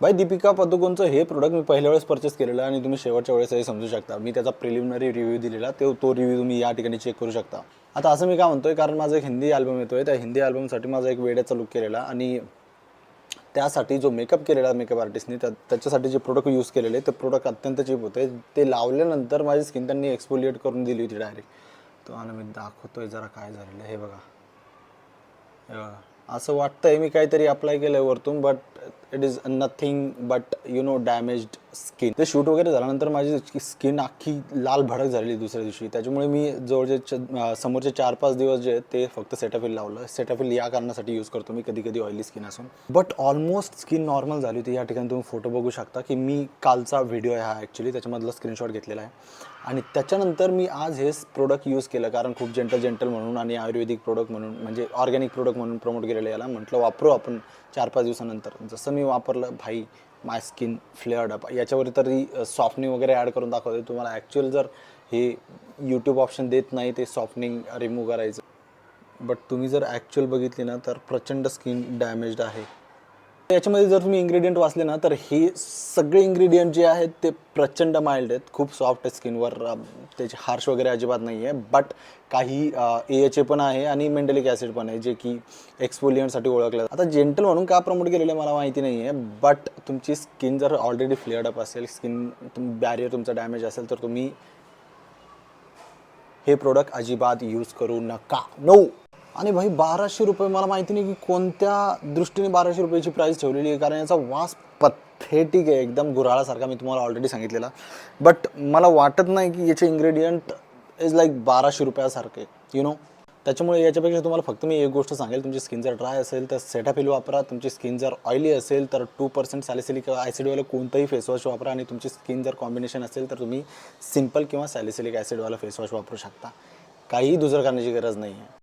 भाई दीपिका पदुकोणचं हे प्रोडक्ट मी पहिल्या वेळेस परचेस केलेलं आणि तुम्ही शेवटच्या वेळेस हे समजू शकता. मी त्याचा प्रिलिमिनरी रिव्ह्यू दिलेला, तो रिव्ह्यू तुम्ही या ठिकाणी चेक करू शकता. आता असं मी काय म्हणतोय, कारण माझा एक हिंदी अल्बम येतोय, त्या हिंदी अल्बमसाठी माझा एक वेड्याचा लुक केलेला आणि त्यासाठी जो मेकअप केलेला मेकअप आर्टिस्टनी त्याच्यासाठी जे प्रोडक्ट यूज केलेले ते प्रोडक्ट अत्यंत चीप होते. ते लावल्यानंतर माझी स्किन त्यांनी एक्सफोलिएट करून दिली होती डायरेक्ट. तो आणि मी दाखवतोय जरा काय झालेलं हे बघा. असं वाटतंय मी काहीतरी अप्लाय केलं आहे वरतून, but it is nothing but damaged skin. ते शूट वगैरे झाल्यानंतर माझी स्किन अख्खी लाल भडक झालेली दुसऱ्या दिवशी. त्याच्यामुळे मी जवळचे समोरचे 4-5 दिवस जे आहेत ते फक्त सेटाफिल लावलं. सेटाफिल या कारणासाठी यूज करतो मी, कधी कधी ऑइली स्किन असून. बट ऑलमोस्ट स्किन नॉर्मल झाली होती. या ठिकाणी तुम्ही फोटो बघू शकता की मी कालचा व्हिडिओ आहे हा ॲक्च्युली, त्याच्यामधला स्क्रीनशॉट घेतलेला आहे. आणि त्याच्यानंतर मी आज हे प्रोडक्ट यूज केलं, कारण खूप जेंटल म्हणून आणि आयुर्वेदिक प्रोडक्ट म्हणून म्हणजे ऑर्गॅनिक प्रोडक्ट म्हणून प्रमोट केलेलं याला. म्हटलं वापरू आपण 4-5 दिवसानंतर. जसं मी वापरलं भाई, माय स्किन फ्लेअर्ड अप. याच्यावर तरी सॉफ्टनिंग वगैरे ॲड करून दाखवते तुम्हाला. ॲक्च्युअल जर हे यूट्यूब ऑप्शन देत नाही ते सॉफ्टनिंग रिमूव्ह करायचं, बट तुम्ही जर ॲक्च्युअल बघितली ना तर प्रचंड स्किन डॅमेज्ड आहे. याच्यामध्ये जर तुम्ही इन्ग्रेडियंट वाचले ना तर हे सगळे इन्ग्रेडियंट जे आहेत ते प्रचंड माइल्ड आहेत, खूप सॉफ्ट आहे स्किनवर, त्याचे हार्श वगैरे अजिबात नाही आहे. बट काही AHA पण आहे आणि मेंटलिक ॲसिड पण आहे, जे की एक्सफोलियंटसाठी ओळखलं. आता जेंटल म्हणून का प्रमोट केलेलं आहे मला माहिती नाही आहे, बट तुमची स्किन जर ऑलरेडी फ्लेअर्ड अप असेल, स्किन बॅरियर तुमचा डॅमेज असेल, तर तुम्ही हे प्रोडक्ट अजिबात यूज करू नका. नो. आणि भाई 1200 रुपये, मला माहिती नाही की कोणत्या दृष्टीने 1200 रुपयाची प्राईस ठेवलेली आहे, कारण याचा वास पथेटिक आहे, एकदम गुऱ्हाळासारखा. मी तुम्हाला ऑलरेडी सांगितलेला. बट मला वाटत नाही की याचे इन्ग्रेडियंट इज लाईक 1200 रुपयासारखे त्याच्यामुळे याच्यापेक्षा तुम्हाला फक्त मी एक गोष्ट सांगेल, तुमची स्किन जर ड्राय असेल तर सेटाफिल वापरा. तुमची स्किन जर ऑइली असेल तर 2% सॅलिसिलिक ॲसिडवाला कोणतंही फेसवॉश वापरा. आणि तुमची स्किन जर कॉम्बिनेशन असेल तर तुम्ही सिम्पल किंवा सॅलिसिलिक ॲसिडवाला फेसवॉश वापरू शकता. काहीही दुसरं करण्याची गरज नाही आहे.